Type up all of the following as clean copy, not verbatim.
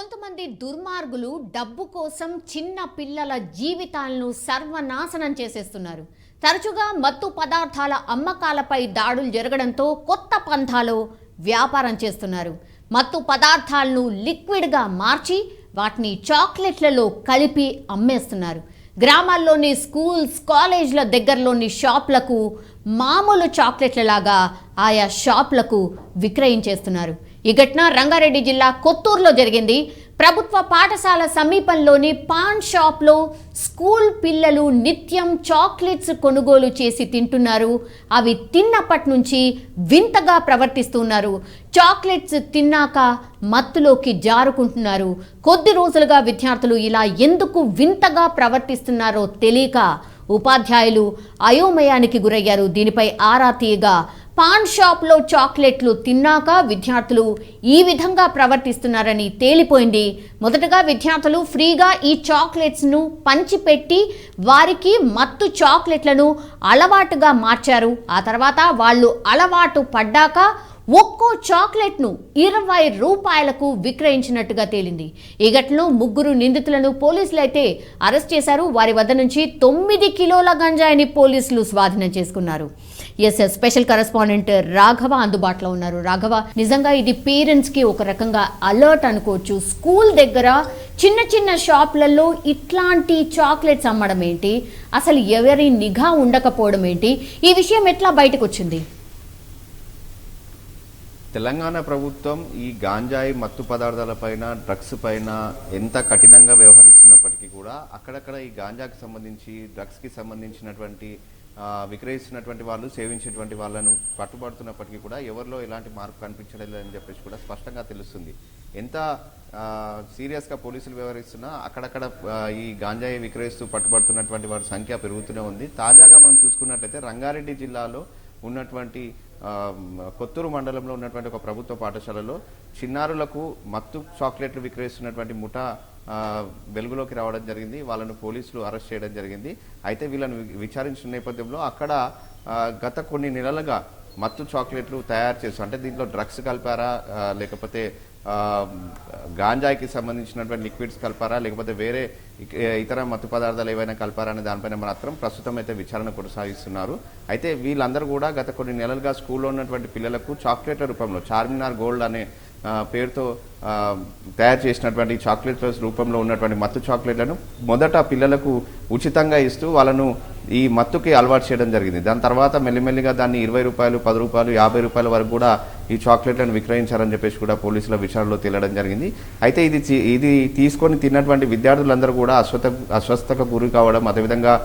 కొంతమంది దుర్మార్గులు డబ్బు కోసం చిన్న పిల్లల జీవితాలను సర్వనాశనం చేసేస్తున్నారు. తరచుగా మత్తు పదార్థాల అమ్మకాలపై దాడులు జరగడంతో కొత్త పంథాలో వ్యాపారం చేస్తున్నారు. మత్తు పదార్థాలను లిక్విడ్గా మార్చి వాటిని చాక్లెట్లలో కలిపి అమ్మేస్తున్నారు. గ్రామాల్లోని స్కూల్స్, కాలేజ్ల దగ్గరలోని షాప్లకు మామూలు చాక్లెట్లలాగా ఆయా షాప్లకు విక్రయించేస్తున్నారు. ఈ ఘటన రంగారెడ్డి జిల్లా కొత్తూరులో జరిగింది. ప్రభుత్వ పాఠశాల సమీపంలోని పాన్ షాప్లో స్కూల్ పిల్లలు నిత్యం చాక్లెట్స్ కొనుగోలు చేసి తింటున్నారు. అవి తిన్నప్పటి నుంచి వింతగా ప్రవర్తిస్తున్నారు. చాక్లెట్స్ తిన్నాక మత్తులోకి జారుకుంటున్నారు. కొద్ది రోజులుగా విద్యార్థులు ఇలా ఎందుకు వింతగా ప్రవర్తిస్తున్నారో తెలియక ఉపాధ్యాయులు అయోమయానికి గురయ్యారు. దీనిపై ఆరా తీయగా పాన్ షాప్లో చాక్లెట్లు తిన్నాక విద్యార్థులు ఈ విధంగా ప్రవర్తిస్తున్నారని తేలిపోయింది. మొదటగా విద్యార్థులు ఫ్రీగా ఈ చాక్లెట్స్ను పంచిపెట్టి వారికి మత్తు చాక్లెట్లను అలవాటుగా మార్చారు. ఆ తర్వాత వాళ్ళు అలవాటు పడ్డాక ఒక్కో చాక్లెట్ను 20 రూపాయలకు విక్రయించినట్టుగా తేలింది. ఈ ఘటనలో 3 నిందితులను పోలీసులు అయితే అరెస్ట్ చేశారు. వారి వద్ద నుంచి 9 కిలోల గంజాయిని పోలీసులు స్వాధీనం చేసుకున్నారు. స్పెషల్ కరెస్పాండెంట్ రాఘవ అందుబాటులో ఉన్నారు. రాఘవ, నిజంగా ఇది పేరెంట్స్కి ఒక రకంగా అలర్ట్ అనుకోవచ్చు. స్కూల్ దగ్గర చిన్న చిన్న షాప్లలో ఇట్లాంటి చాక్లెట్స్ అమ్మడం ఏంటి, అసలు ఎవరి నిఘా ఉండకపోవడం ఏంటి, ఈ విషయం ఎట్లా బయటకు వచ్చింది? తెలంగాణ ప్రభుత్వం ఈ గాంజాయి మత్తు పదార్థాల పైన, డ్రగ్స్ పైన ఎంత కఠినంగా వ్యవహరిస్తున్నప్పటికీ కూడా అక్కడక్కడ ఈ గాంజాకి సంబంధించి, డ్రగ్స్కి సంబంధించినటువంటి విక్రయిస్తున్నటువంటి వాళ్ళు, సేవించేటువంటి వాళ్ళను పట్టుబడుతున్నప్పటికీ కూడా ఎవరిలో ఎలాంటి మార్పు కనిపించడం లేదని చెప్పేసి కూడా స్పష్టంగా తెలుస్తుంది. ఎంత సీరియస్గా పోలీసులు వ్యవహరిస్తున్నా అక్కడక్కడ ఈ గాంజాయి విక్రయిస్తూ పట్టుబడుతున్నటువంటి వారి సంఖ్య పెరుగుతూనే ఉంది. తాజాగా మనం చూసుకున్నట్లయితే రంగారెడ్డి జిల్లాలో ఉన్నటువంటి కొత్తూరు మండలంలో ఉన్నటువంటి ఒక ప్రభుత్వ పాఠశాలలో చిన్నారులకు మత్తు చాక్లెట్లు విక్రయిస్తున్నటువంటి ముఠా వెలుగులోకి రావడం జరిగింది. వాళ్ళను పోలీసులు అరెస్ట్ చేయడం జరిగింది. అయితే వీళ్ళను విచారించిన నేపథ్యంలో అక్కడ గత కొన్ని నెలలుగా మత్తు చాక్లెట్లు తయారు చేస్తూ, అంటే దీంట్లో డ్రగ్స్ కలిపారా, లేకపోతే గాంజాయికి సంబంధించినటువంటి లిక్విడ్స్ కలిపారా, లేకపోతే వేరే ఇతర మత్తు పదార్థాలు ఏవైనా కలిపారా అనే దానిపైన మాత్రం ప్రస్తుతం అయితే విచారణ కొనసాగిస్తున్నారు. అయితే వీళ్ళందరూ కూడా గత కొన్ని నెలలుగా స్కూల్లో ఉన్నటువంటి పిల్లలకు చాక్లెట్ల రూపంలో చార్మినార్ గోల్డ్ అనే పేరుతో తయారు చేసినటువంటి చాక్లెట్ల రూపంలో ఉన్నటువంటి మత్తు చాక్లెట్లను మొదట పిల్లలకు ఉచితంగా ఇస్తూ వాళ్ళను ఈ మత్తుకి అలవాటు చేయడం జరిగింది. దాని తర్వాత మెల్లిమెల్లిగా దాన్ని 20 రూపాయలు, 10 రూపాయలు, 50 రూపాయల వరకు కూడా ఈ చాక్లెట్లను విక్రయించారని చెప్పేసి కూడా పోలీసుల విచారణలో తేలడం జరిగింది. అయితే ఇది తీసుకొని తిన్నటువంటి విద్యార్థులందరూ కూడా అస్వస్థతకు గురి కావడం, అదేవిధంగా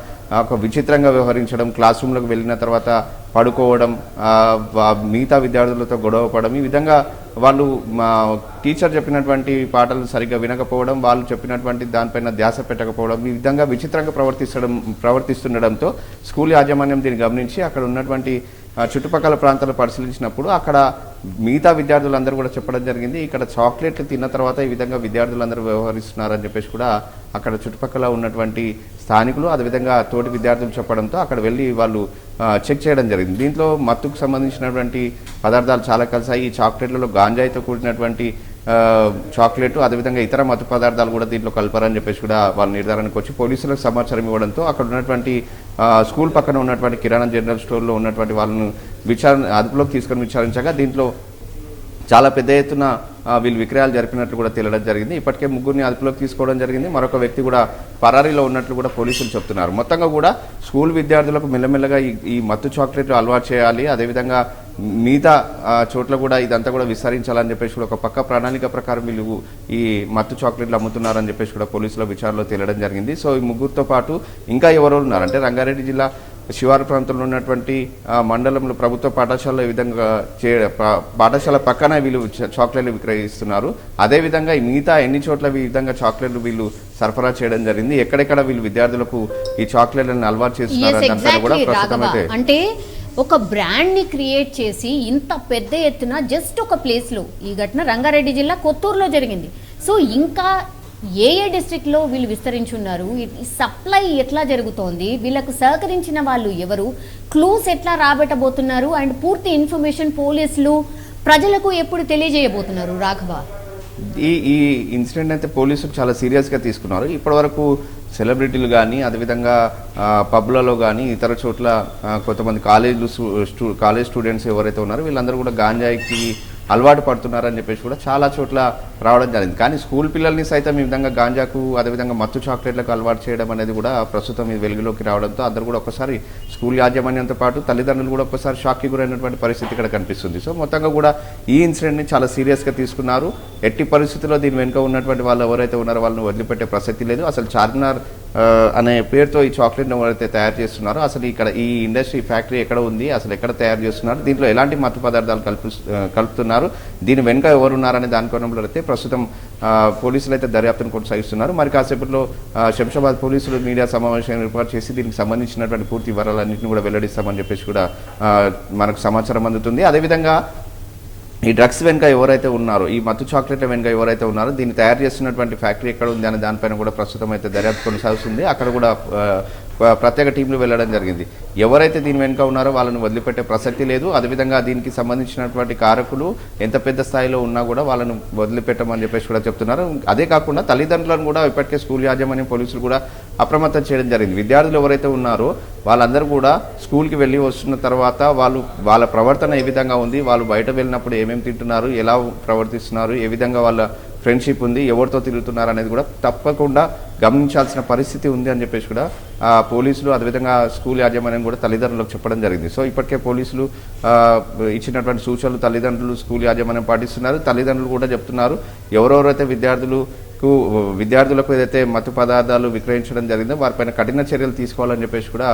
ఒక విచిత్రంగా వ్యవహరించడం, క్లాస్ రూమ్లోకి వెళ్ళిన తర్వాత పడుకోవడం, మిగతా విద్యార్థులతో గొడవ పడడం, ఈ విధంగా వాళ్ళు టీచర్ చెప్పినటువంటి పాటలు సరిగ్గా వినకపోవడం, వాళ్ళు చెప్పినటువంటి దానిపైన ధ్యాస పెట్టకపోవడం, ఈ విధంగా విచిత్రంగా ప్రవర్తిస్తుండడంతో స్కూల్ యాజమాన్యం దీన్ని గమనించి అక్కడ ఉన్నటువంటి చుట్టుపక్కల ప్రాంతాలు పరిశీలించినప్పుడు అక్కడ మిగతా విద్యార్థులందరూ కూడా చెప్పడం జరిగింది, ఇక్కడ చాక్లెట్లు తిన్న తర్వాత ఈ విధంగా విద్యార్థులందరూ వ్యవహరిస్తున్నారని చెప్పేసి కూడా అక్కడ చుట్టుపక్కల ఉన్నటువంటి స్థానికులు, అదేవిధంగా తోటి విద్యార్థులు చెప్పడంతో అక్కడ వెళ్ళి వాళ్ళు చెక్ చేయడం జరిగింది. దీంట్లో మత్తుకు సంబంధించినటువంటి పదార్థాలు చాలా కలిసాయి. ఈ చాక్లెట్లలో గాంజాయితో కూడినటువంటి చాక్లెట్, అదేవిధంగా ఇతర మత్తు పదార్థాలు కూడా దీంట్లో కలిపారని చెప్పేసి కూడా వాళ్ళ నిర్ధారణకు వచ్చి పోలీసులకు సమాచారం ఇవ్వడంతో అక్కడ ఉన్నటువంటి స్కూల్ పక్కన ఉన్నటువంటి కిరాణా జనరల్ స్టోర్లో ఉన్నటువంటి వాళ్ళను అదుపులోకి తీసుకొని విచారించగా దీంట్లో చాలా పెద్ద ఎత్తున వీళ్ళు విక్రయాలు జరిపినట్లు కూడా తేలడం జరిగింది. ఇప్పటికే 3 అదుపులోకి తీసుకోవడం జరిగింది. మరొక వ్యక్తి కూడా పరారీలో ఉన్నట్లు కూడా పోలీసులు చెప్తున్నారు. మొత్తంగా కూడా స్కూల్ విద్యార్థులకు మెల్లమెల్లగా ఈ మత్తు చాక్లెట్లు అలవాటు చేయాలి, అదేవిధంగా మిగతా చోట్ల కూడా ఇదంతా కూడా విస్తరించాలని చెప్పేసి కూడా ఒక పక్క ప్రణాళిక ప్రకారం వీళ్ళు ఈ మత్తు చాక్లెట్లు అమ్ముతున్నారని చెప్పేసి కూడా పోలీసుల విచారణలో తేలడం జరిగింది. సో ఈ 3తో పాటు ఇంకా ఎవరు ఉన్నారంటే రంగారెడ్డి జిల్లా శివారు ప్రాంతంలో ఉన్నటువంటి మండలంలో ప్రభుత్వ పాఠశాలలో ఈ విధంగా పాఠశాల పక్కన వీళ్ళు చాక్లెట్లు విక్రయిస్తున్నారు. అదేవిధంగా ఈ మిగతా ఎన్ని చోట్ల ఈ విధంగా చాక్లెట్లు వీళ్ళు సరఫరా చేయడం జరిగింది, ఎక్కడెక్కడ వీళ్ళు విద్యార్థులకు ఈ చాక్లెట్లను అలవాటు చేస్తున్నారు కూడా ప్రస్తుతం అయితే అంటే ఒక బ్రాండ్ ని క్రియేట్ చేసి ఇంత పెద్ద ఎత్తున జస్ట్ ఒక ప్లేస్ లో, ఈ ఘటన రంగారెడ్డి జిల్లా కొత్తూరులో జరిగింది. సో ఇంకా ఏ డిస్ట్రిక్ట్లో వీళ్ళు విస్తరించున్నారు, ఈ సప్లై ఎట్లా జరుగుతోంది, వీళ్ళకు సహకరించిన వాళ్ళు ఎవరు, క్లూస్ ఎట్లా రాబెట్టబోతున్నారు, అండ్ పూర్తి ఇన్ఫర్మేషన్ పోలీసులు ప్రజలకు ఎప్పుడు తెలియజేయబోతున్నారు రాఘవ? ఈ ఇన్సిడెంట్ అయితే పోలీసులు చాలా సీరియస్గా తీసుకున్నారు. ఇప్పటివరకు సెలబ్రిటీలు కానీ అదేవిధంగా పబ్లలో కానీ ఇతర చోట్ల కొంతమంది కాలేజ్ స్టూడెంట్స్ ఎవరైతే ఉన్నారో వీళ్ళందరూ కూడా గాంజాయికి అలవాటు పడుతున్నారని చెప్పేసి కూడా చాలా చోట్ల రావడం జరిగింది. కానీ స్కూల్ పిల్లల్ని సైతం ఈ విధంగా గాంజాకు అదేవిధంగా మత్తు చాక్లెట్లకు అలవాటు చేయడం అనేది కూడా ప్రస్తుతం ఈ వెలుగులోకి రావడంతో అందరూ కూడా ఒక్కసారి స్కూల్ యాజమాన్యంతో పాటు తల్లిదండ్రులు కూడా ఒక్కసారి షాక్కి గురైనటువంటి పరిస్థితి ఇక్కడ కనిపిస్తుంది. సో మొత్తంగా కూడా ఈ ఇన్సిడెంట్ని చాలా సీరియస్గా తీసుకున్నారు. ఎట్టి పరిస్థితుల్లో దీని వెనుక ఉన్నటువంటి వాళ్ళు ఎవరైతే ఉన్నారో వాళ్ళని వదిలిపెట్టే ప్రసక్తి లేదు. అసలు చార్మినార్ అనే పేరుతో ఈ చాక్లెట్ని ఎవరైతే తయారు చేస్తున్నారో అసలు ఇక్కడ ఈ ఇండస్ట్రీ ఫ్యాక్టరీ ఎక్కడ ఉంది, అసలు ఎక్కడ తయారు చేస్తున్నారు, దీంట్లో ఎలాంటి మత్తు పదార్థాలు కలుపుతున్నారు, దీని వెనుక ఎవరున్నారనే దాని కోణంలో అయితే ప్రస్తుతం పోలీసులు అయితే దర్యాప్తును కొనసాగిస్తున్నారు. మరి కాసేపట్లో శంషాబాద్ పోలీసులు మీడియా సమావేశం ఏర్పాటు చేసి దీనికి సంబంధించినటువంటి పూర్తి వివరాలన్నింటినీ కూడా వెల్లడిస్తామని చెప్పేసి కూడా మనకు సమాచారం అందుతుంది. అదేవిధంగా ఈ డ్రగ్స్ వెనుక ఎవరైతే ఉన్నారో, ఈ మత్తు చాక్లెట్ల వెనుక ఎవరైతే ఉన్నారో దీన్ని తయారు చేస్తున్నటువంటి ఫ్యాక్టరీ ఎక్కడ ఉంది అనే దానిపైన కూడా ప్రస్తుతం అయితే దర్యాప్తు కొనసాగుతుంది. అక్కడ కూడా ప్రత్యేక టీంలు వెళ్ళడం జరిగింది. ఎవరైతే దీని వెనుక ఉన్నారో వాళ్ళని వదిలిపెట్టే ప్రసక్తి లేదు. అదేవిధంగా దీనికి సంబంధించినటువంటి కారకులు ఎంత పెద్ద స్థాయిలో ఉన్నా కూడా వాళ్ళని వదిలిపెట్టమని చెప్పేసి కూడా చెప్తున్నారు. అదే కాకుండా తల్లిదండ్రులను కూడా ఇప్పటికే స్కూల్ యాజమాన్యం పోలీసులు కూడా అప్రమత్తం చేయడం జరిగింది. విద్యార్థులు ఎవరైతే ఉన్నారో వాళ్ళందరూ కూడా స్కూల్కి వెళ్ళి వస్తున్న తర్వాత వాళ్ళ ప్రవర్తన ఏ విధంగా ఉంది, వాళ్ళు బయట వెళ్ళినప్పుడు ఏమేమి తింటున్నారు, ఎలా ప్రవర్తిస్తున్నారు, ఏ విధంగా వాళ్ళ ఫ్రెండ్షిప్ ఉంది, ఎవరితో తిరుగుతున్నారు అనేది కూడా తప్పకుండా గమనించాల్సిన పరిస్థితి ఉంది అని చెప్పేసి కూడా పోలీసులు అదేవిధంగా స్కూల్ యాజమాన్యం కూడా తల్లిదండ్రులకు చెప్పడం జరిగింది. సో ఇప్పటికే పోలీసులు ఇచ్చినటువంటి సూచనలు తల్లిదండ్రులు స్కూల్ యాజమాన్యం పాటిస్తున్నారు. తల్లిదండ్రులు కూడా చెప్తున్నారు ఎవరెవరైతే విద్యార్థులకు ఏదైతే మత్తు పదార్థాలు విక్రయించడం జరిగిందో వారిపైన కఠిన చర్యలు తీసుకోవాలని చెప్పేసి కూడా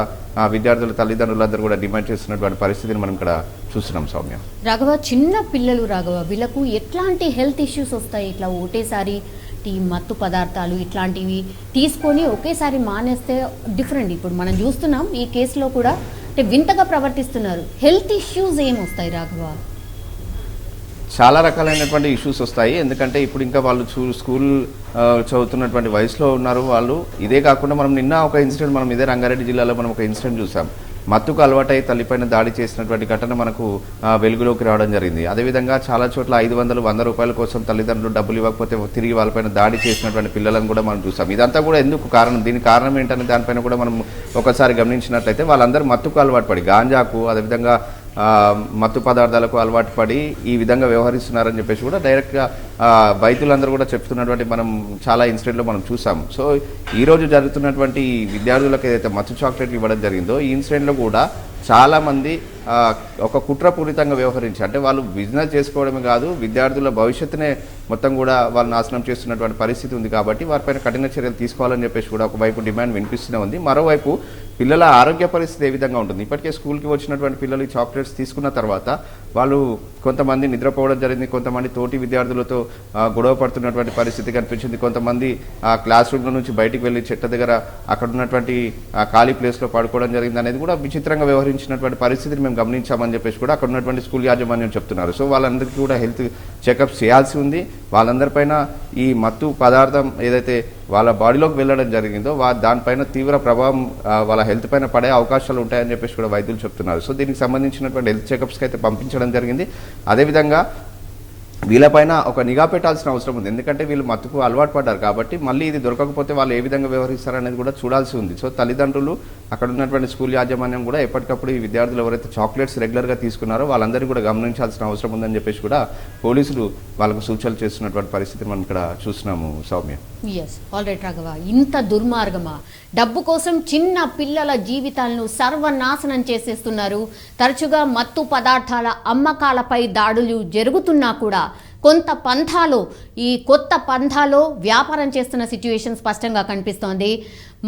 విద్యార్థుల తల్లిదండ్రులందరూ కూడా డిమాండ్ చేస్తున్నటువంటి పరిస్థితిని మనం ఇక్కడ చూస్తున్నాం. సౌమ్య, రాఘవ, చిన్న పిల్లలు రాఘవ, వీళ్ళకు ఎట్లాంటి హెల్త్ ఇష్యూస్ వస్తాయి? ఇట్లా ఒకటేసారి ఈ మత్తు పదార్థాలు ఇట్లాంటివి తీసుకొని ఒకేసారి మానేస్తే డిఫరెంట్. ఇప్పుడు మనం చూస్తున్నాం ఈ కేసులో కూడా అంటే వింతగా ప్రవర్తిస్తున్నారు. హెల్త్ ఇష్యూస్ ఏమొస్తాయి రాఘవ? చాలా రకాలైనటువంటి ఇష్యూస్ వస్తాయి. ఎందుకంటే ఇప్పుడు ఇంకా వాళ్ళు స్కూల్ చదువుతున్నటువంటి వయసులో ఉన్నారు వాళ్ళు. ఇదే కాకుండా మనం నిన్న ఒక ఇన్సిడెంట్ మనం ఇదే రంగారెడ్డి జిల్లాలో మనం ఒక ఇన్సిడెంట్ చూసాం. మత్తుకు అలవాటై తల్లిపైన దాడి చేసినటువంటి ఘటన మనకు వెలుగులోకి రావడం జరిగింది. అదేవిధంగా చాలా చోట్ల 500-100 రూపాయల కోసం తల్లిదండ్రులు డబ్బులు ఇవ్వకపోతే తిరిగి వాళ్ళపైన దాడి చేసినటువంటి పిల్లలను కూడా మనం చూసాం. ఇదంతా కూడా ఎందుకు కారణం, దీనికి కారణం ఏంటనే దానిపైన కూడా మనం ఒకసారి గమనించినట్లయితే వాళ్ళందరూ మత్తుకు అలవాటు పడి గాంజాకు అదేవిధంగా మత్తు పదార్థాలకు అలవాటు పడి ఈ విధంగా వ్యవహరిస్తున్నారని చెప్పేసి కూడా డైరెక్ట్గా వైద్యులందరూ కూడా చెప్తున్నటువంటి మనం చాలా ఇన్సిడెంట్లో మనం చూసాం. సో ఈరోజు జరుగుతున్నటువంటి విద్యార్థులకు ఏదైతే మత్తు చాక్లెట్లు ఇవ్వడం జరిగిందో ఈ ఇన్సిడెంట్లో కూడా చాలామంది ఒక కుట్రపూరితంగా వ్యవహరించి అంటే వాళ్ళు బిజినెస్ చేసుకోవడమే కాదు విద్యార్థుల భవిష్యత్తునే మొత్తం కూడా వాళ్ళు నాశనం చేస్తున్నటువంటి పరిస్థితి ఉంది. కాబట్టి వారిపైన కఠిన చర్యలు తీసుకోవాలని చెప్పేసి కూడా ఒకవైపు డిమాండ్ వినిపిస్తూనే ఉంది. మరోవైపు పిల్లల ఆరోగ్య పరిస్థితి ఏ విధంగా ఉంటుంది? ఇప్పటికే స్కూల్కి వచ్చినటువంటి పిల్లలు ఈ చాక్లెట్స్ తీసుకున్న తర్వాత వాళ్ళు కొంతమంది నిద్రపోవడం జరిగింది, కొంతమంది తోటి విద్యార్థులతో గొడవ పడుతున్నటువంటి పరిస్థితి కనిపించింది, కొంతమంది క్లాస్ రూమ్ల నుంచి బయటికి వెళ్ళి చెట్ల దగ్గర అక్కడ ఉన్నటువంటి ఖాళీ ప్లేస్లో పడుకోవడం జరిగింది అనేది కూడా విచిత్రంగా వ్యవహరించినటువంటి పరిస్థితిని మేము గమనించామని చెప్పేసి కూడా అక్కడ ఉన్నటువంటి స్కూల్ యాజమాన్యం చెప్తున్నారు. సో వాళ్ళందరికీ కూడా హెల్త్ చెకప్స్ చేయాల్సి ఉంది. వాళ్ళందరిపైన ఈ మత్తు పదార్థం ఏదైతే వాళ్ళ బాడీలోకి వెళ్ళడం జరిగిందో దానిపైన తీవ్ర ప్రభావం వాళ్ళ హెల్త్ పైన పడే అవకాశాలు ఉంటాయని చెప్పేసి కూడా వైద్యులు చెప్తున్నారు. సో దీనికి సంబంధించినటువంటి హెల్త్ చెకప్స్కి అయితే పంపించడం జరిగింది. అదేవిధంగా వీళ్ళపైన ఒక నిఘా పెట్టాల్సిన అవసరం ఉంది. ఎందుకంటే వీళ్ళు మత్తుకు అలవాటు పడ్డారు కాబట్టి మళ్ళీ ఇది దొరకకపోతే వాళ్ళు ఏ విధంగా వ్యవహరిస్తారనేది కూడా చూడాల్సి ఉంది. సో తల్లిదండ్రులు అక్కడ ఉన్నటువంటి స్కూల్ యాజమాన్యం కూడా ఎప్పటికప్పుడు ఈ విద్యార్థులు ఎవరైతే చాక్లెట్స్ రెగ్యులర్గా తీసుకున్నారో వాళ్ళందరినీ కూడా గమనించాల్సిన అవసరం ఉందని చెప్పేసి కూడా పోలీసులు వాళ్ళకు సూచనలు చేస్తున్నటువంటి పరిస్థితిని మనం ఇక్కడ చూస్తున్నాము. సౌమ్య, ఎస్, ఆల్రైట్ రాఘవ, ఇంత దుర్మార్గమా? డబ్బు కోసం చిన్న పిల్లల జీవితాలను సర్వనాశనం చేసేస్తున్నారు. తరచుగా మత్తు పదార్థాల అమ్మకాలపై దాడులు జరుగుతున్నా కూడా ఈ కొత్త పంథాలో వ్యాపారం చేస్తున్న సిచ్యువేషన్ స్పష్టంగా కనిపిస్తోంది.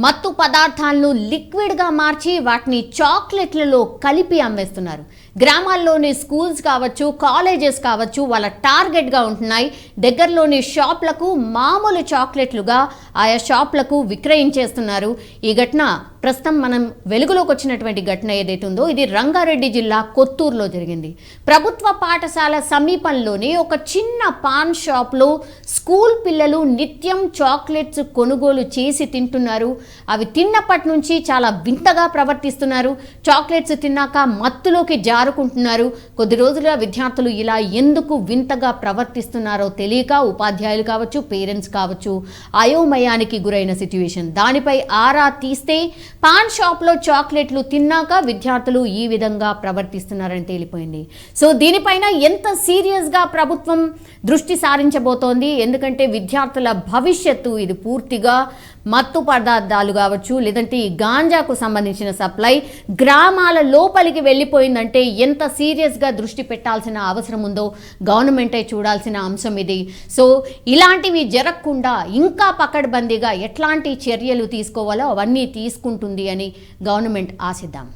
మత్తు పదార్థాలను లిక్విడ్గా మార్చి వాటిని చాక్లెట్లలో కలిపి అమ్మేస్తున్నారు. గ్రామాల్లోని స్కూల్స్ కావచ్చు, కాలేజెస్ కావచ్చు వాళ్ళ టార్గెట్గా ఉంటున్నాయి. దగ్గరలోని షాప్లకు మామూలు చాక్లెట్లుగా ఆయా షాప్లకు విక్రయించేస్తున్నారు. ఈ ఘటన ప్రస్తుతం మనం వెలుగులోకి వచ్చినటువంటి ఘటన ఏదైతే ఉందో ఇది రంగారెడ్డి జిల్లా కొత్తూరులో జరిగింది. ప్రభుత్వ పాఠశాల సమీపంలోని ఒక చిన్న పాన్ షాప్లో స్కూల్ పిల్లలు నిత్యం చాక్లెట్స్ కొనుగోలు చేసి తింటున్నారు. అవి తిన్నప్పటి నుంచి చాలా వింతగా ప్రవర్తిస్తున్నారు. చాక్లెట్స్ తిన్నాక మత్తులోకి జారుకుంటున్నారు. కొద్ది రోజులుగా విద్యార్థులు ఇలా ఎందుకు వింతగా ప్రవర్తిస్తున్నారో తెలియక ఉపాధ్యాయులు కావచ్చు, పేరెంట్స్ కావచ్చు అయోమయానికి గురైన సిట్యుయేషన్. దానిపై ఆరా తీస్తే పాన్ షాప్లో చాక్లెట్లు తిన్నాక విద్యార్థులు ఈ విధంగా ప్రవర్తిస్తున్నారని తేలిపోయింది. సో దీనిపైన ఎంత సీరియస్గా ప్రభుత్వం దృష్టి సారించబోతోంది, ఎందుకంటే విద్యార్థుల భవిష్యత్తు ఇది పూర్తిగా మత్తు పదార్థాలు కావచ్చు, లేదంటే ఈ గాంజాకు సంబంధించిన సప్లై గ్రామాల లోపలికి వెళ్ళిపోయిందంటే ఎంత సీరియస్గా దృష్టి పెట్టాల్సిన అవసరం ఉందో గవర్నమెంటే చూడాల్సిన అంశం ఇది. సో ఇలాంటివి జరగకుండా ఇంకా పకడ్బందీగా ఎట్లాంటి చర్యలు తీసుకోవాలో అవన్నీ తీసుకుంటుంది అని గవర్నమెంట్ ఆశిద్దాం.